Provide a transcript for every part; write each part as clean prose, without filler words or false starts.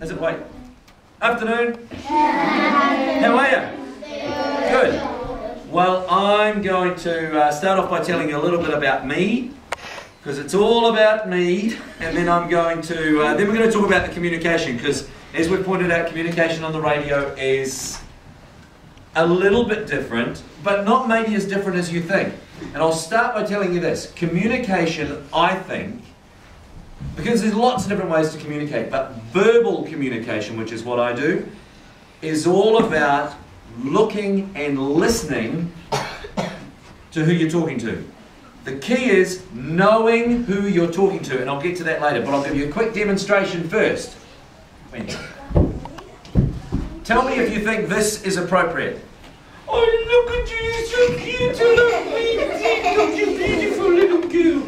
Is it wait? Afternoon. How are you? Good. Well, I'm going to start off by telling you a little bit about me, because it's all about me, and then I'm going to then we're going to talk about the communication, because as we've pointed out, communication on the radio is a little bit different, but not maybe as different as you think. And I'll start by telling you this. Communication, I think, because there's lots of different ways to communicate, but verbal communication, which is what I do, is all about looking and listening to who you're talking to. The key is knowing who you're talking to, and I'll get to that later, but I'll give you a quick demonstration first. Tell me if you think this is appropriate. Oh, look at you, you're so cute, you look me, you beautiful little girl.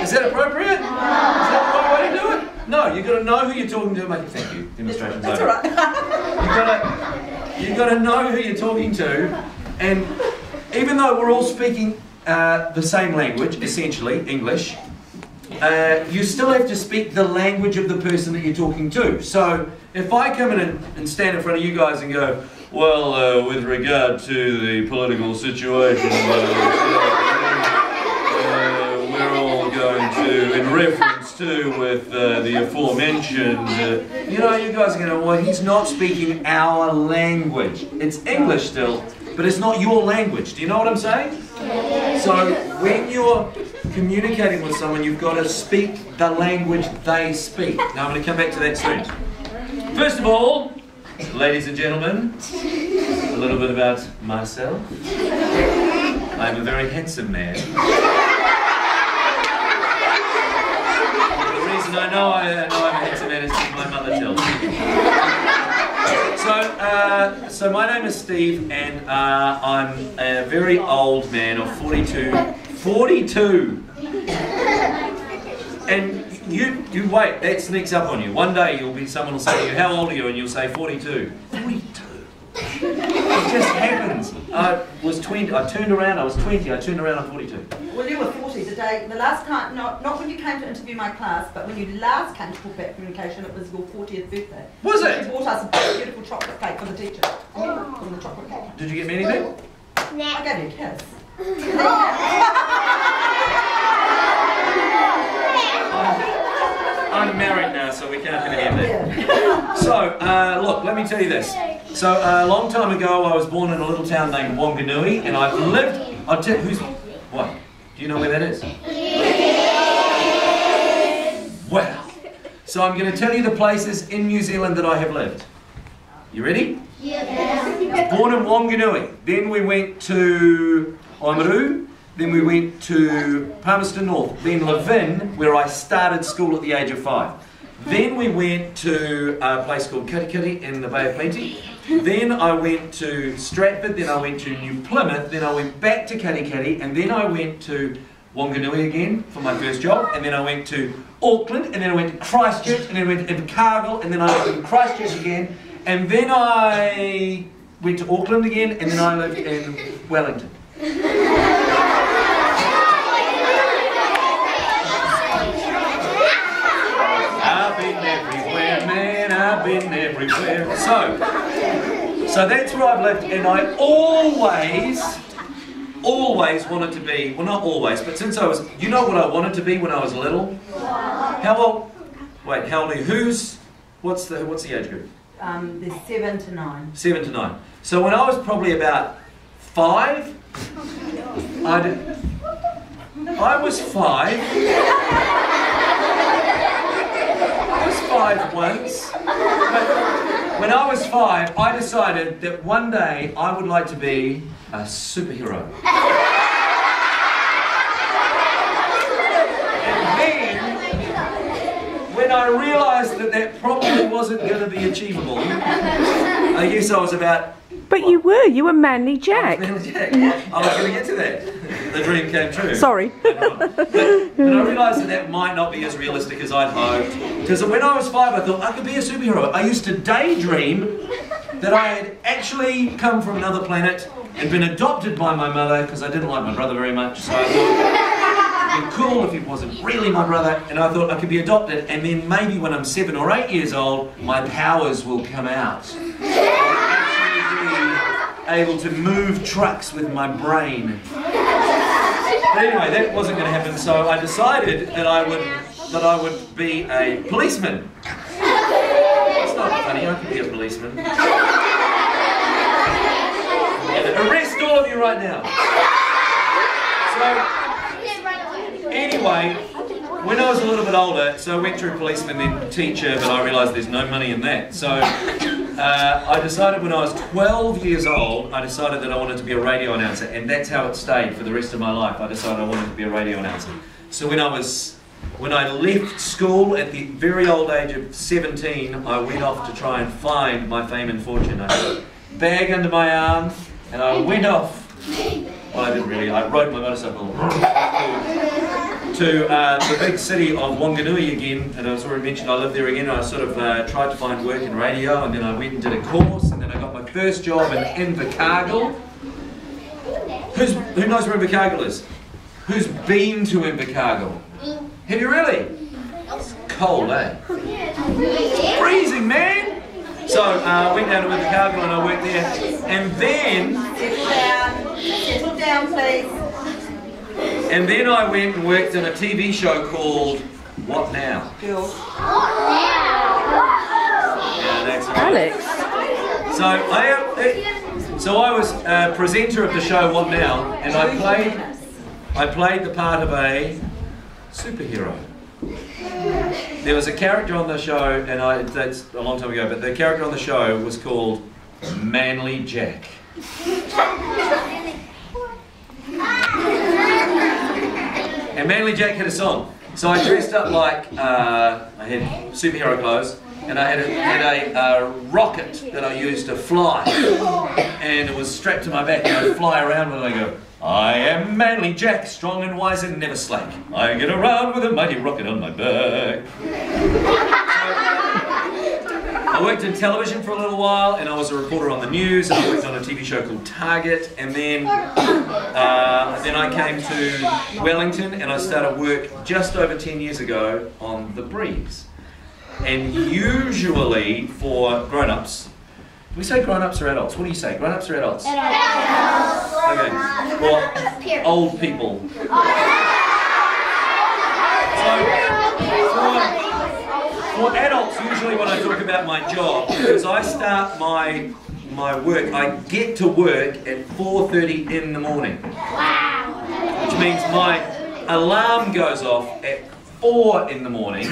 Is that appropriate? No. Is that the right way to do it? No, you've got to know who you're talking to. Thank you, demonstration's over. That's all right. You've got to know who you're talking to, and even though we're all speaking the same language, essentially, English, you still have to speak the language of the person that you're talking to. So, if I come in and stand in front of you guys and go, well, with regard to the political situation, we're all going to, in reference to with the aforementioned, you know, you guys are going, well, he's not speaking our language. It's English still, but it's not your language. Do you know what I'm saying? So when you're communicating with someone, you've got to speak the language they speak. Now I'm going to come back to that soon. First of all, ladies and gentlemen, a little bit about myself. I'm a very handsome man. The reason I know I'm a handsome man is because my mother tells me. So my name is Steve, and I'm a very old man of 42. 42! And you wait, that sneaks up on you. One day someone will say to you, how old are you? And you'll say 42. 42. It just happens. I was 20, I turned around, I was 20, I turned around, I'm 42. Well, you were 40 today. The last time, not when you came to interview my class, but when you last came to talk about communication, it was your 40th birthday. Was it? You bought us a beautiful chocolate cake for the teacher. From the chocolate cake. Did you get me anything? I gave you a kiss. I'm married now, so we can't have that. So, look, let me tell you this. So, a long time ago, I was born in a little town named Wanganui, and I've lived... What? Do you know where that is? Wow. So I'm going to tell you the places in New Zealand that I have lived. You ready? Yes. Born in Wanganui. Then we went to Oamaru. Then we went to Palmerston North. Then Levin, where I started school at the age of 5. Then we went to a place called Kirikiri in the Bay of Plenty. Then I went to Stratford. Then I went to New Plymouth. Then I went back to Kirikiri. And then I went to Wanganui again for my first job. And then I went to Auckland. And then I went to Christchurch. And then I went to Invercargill. And then I went to Christchurch again. And then I went to Auckland again. And then I lived in Wellington. I've been everywhere, man, I've been everywhere. So that's where I've lived, and I always wanted to be, well not always, but since I was, you know what I wanted to be when I was little? How old are you? What's the age group? There's 7 to 9. 7 to 9. So when I was probably about 5, I was 5. I was 5 once. But when I was 5, I decided that one day I would like to be a superhero. And then, when I realised that that probably wasn't going to be achievable, I guess I was about... But you were Manly Jack. I was going to get to that. The dream came true. Sorry. But I realised that might not be as realistic as I'd hoped. Because when I was 5, I thought I could be a superhero. I used to daydream that I had actually come from another planet and been adopted by my mother, because I didn't like my brother very much. So I thought, be cool if he wasn't really my brother, and I thought I could be adopted, and then maybe when I'm 7 or 8 years old, my powers will come out. I'll actually be able to move trucks with my brain. But anyway, that wasn't going to happen, so I decided that I would be a policeman. It's not funny, I could be a policeman. And arrest all of you right now. So, anyway, when I was a little bit older, so I went through policeman, then teacher, but I realised there's no money in that. So I decided when I was 12 years old, I decided that I wanted to be a radio announcer, and that's how it stayed for the rest of my life. I decided I wanted to be a radio announcer. So when I left school at the very old age of 17, I went off to try and find my fame and fortune. I had a bag under my arm, and I went off. Well, I didn't really. I rode my motorcycle to the big city of Wanganui again, and as already mentioned, I lived there again. I sort of tried to find work in radio, and then I went and did a course, and then I got my first job in Invercargill. Who knows where Invercargill is? Who's been to Invercargill? Have you really? It's cold, eh? It's freezing, man! So I went down to Invercargill and I worked there, and then... Settle down, please. And then I went and worked in a TV show called What Now? Bill. Yeah, that's right. Alex. So I was a presenter of the show What Now, and I played the part of a superhero. There was a character on the show, and that's a long time ago, but the character on the show was called Manly Jack. And Manly Jack had a song. So I dressed up like, I had superhero clothes, and I had a rocket that I used to fly. And it was strapped to my back, and I'd fly around and I go, I am Manly Jack, strong and wise and never slack. I get around with a mighty rocket on my back. I worked in television for a little while, and I was a reporter on the news, and I worked on a TV show called Target, and then I came to Wellington, and I started work just over 10 years ago on The Breeze. And usually for grown-ups, do we say grown-ups or adults? What do you say, grown-ups or adults? Adults. Okay, well, old people. For adults, usually when I talk about my job, because I start my work, I get to work at 4:30 in the morning. Wow. Which means my alarm goes off at 4 in the morning,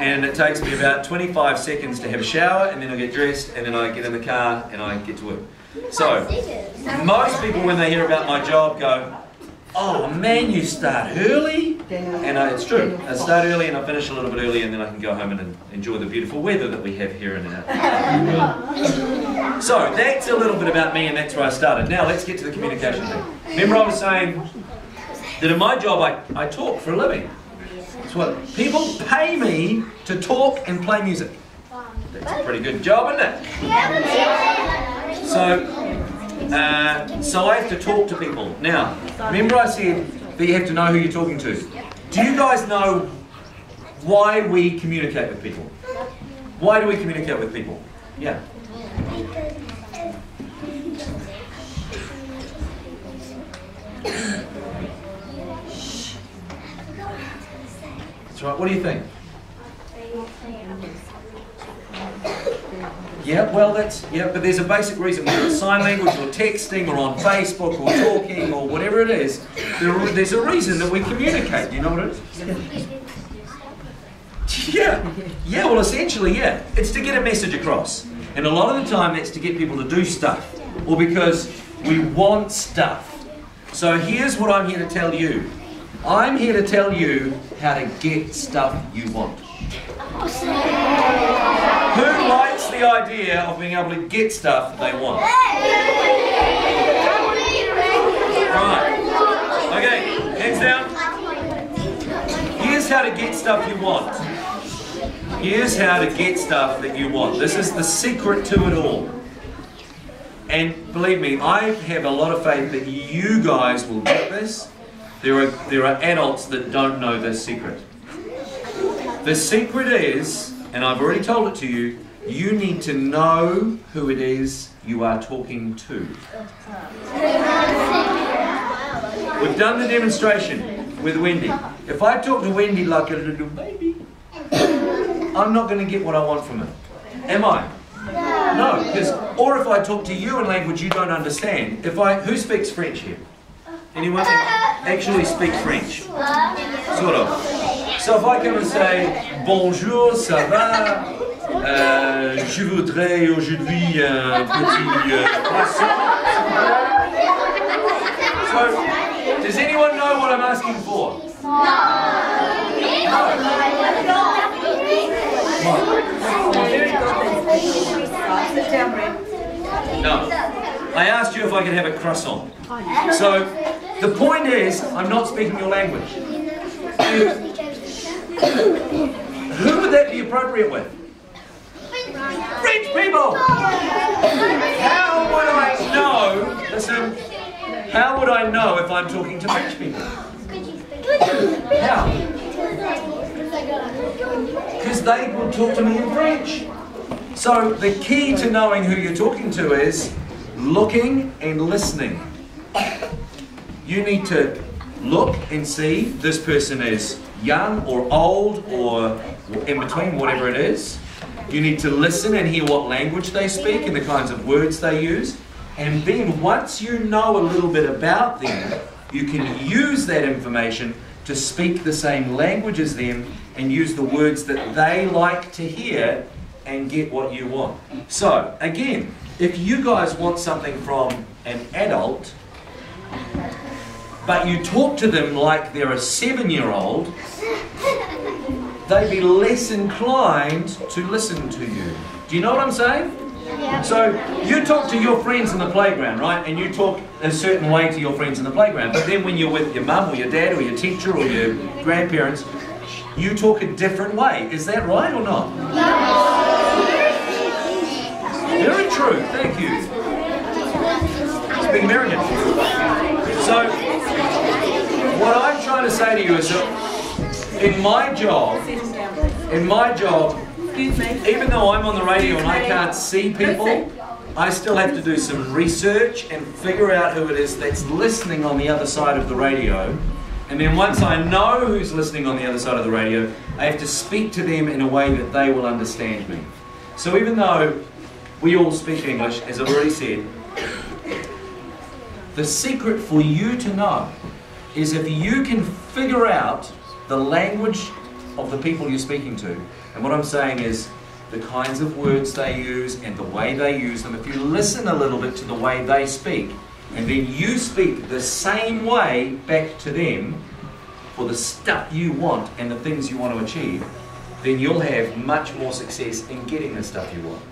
and it takes me about 25 seconds to have a shower, and then I get dressed, and then I get in the car, and I get to work. So, most people when they hear about my job go, oh man, you start early? And it's true. I start early and I finish a little bit early, and then I can go home and enjoy the beautiful weather that we have here in our So that's a little bit about me, and that's where I started. Now let's get to the communication thing. Remember I was saying that in my job I talk for a living. That's what people pay me to talk and play music. That's a pretty good job, isn't it? So I have to talk to people. Now, remember I said that you have to know who you're talking to. Do you guys know why we communicate with people? Why do we communicate with people? Yeah. That's right. What do you think? Yeah, well but there's a basic reason. Whether it's sign language or texting or on Facebook or talking or whatever it is, there's a reason that we communicate. Do you know what it is? Yeah, well essentially, yeah. It's to get a message across. And a lot of the time that's to get people to do stuff, or because we want stuff. So here's what I'm here to tell you. I'm here to tell you how to get stuff you want. Who likes the idea of being able to get stuff they want? Right. Okay, hands down. Here's how to get stuff you want. Here's how to get stuff that you want. This is the secret to it all. And believe me, I have a lot of faith that you guys will get this. there are adults that don't know this secret. The secret is, and I've already told it to you, you need to know who it is you are talking to. We've done the demonstration with Wendy. If I talk to Wendy like a little baby, I'm not going to get what I want from her. Am I? No, because, or if I talk to you in language you don't understand. Who speaks French here? Anyone actually speaks French? Sort of. So if I come and say, bonjour, ça va, je voudrais aujourd'hui un petit croissant. So, does anyone know what I'm asking for? No. I asked you if I could have a croissant. So, the point is, I'm not speaking your language. Who would that be appropriate with? French people! How would I know, listen, how would I know if I'm talking to French people? How? Because they will talk to me in French. So the key to knowing who you're talking to is looking and listening. You need to look and see this person is young or old or in between, whatever it is. You need to listen and hear what language they speak and the kinds of words they use. And then once you know a little bit about them, you can use that information to speak the same language as them and use the words that they like to hear and get what you want. So, again, if you guys want something from an adult, but you talk to them like they're a 7-year-old, they'd be less inclined to listen to you. Do you know what I'm saying? Yeah. So you talk to your friends in the playground, right? And you talk a certain way to your friends in the playground. But then when you're with your mum or your dad or your teacher or your grandparents, you talk a different way. Is that right or not? Very true. Thank you. Speak American. So what I'm trying to say to you is that in my job, even though I'm on the radio and I can't see people, I still have to do some research and figure out who it is that's listening on the other side of the radio. And then once I know who's listening on the other side of the radio, I have to speak to them in a way that they will understand me. So even though we all speak English, as I've already said, the secret for you to know is if you can figure out the language of the people you're speaking to. And what I'm saying is the kinds of words they use and the way they use them. If you listen a little bit to the way they speak, and then you speak the same way back to them for the stuff you want and the things you want to achieve, then you'll have much more success in getting the stuff you want.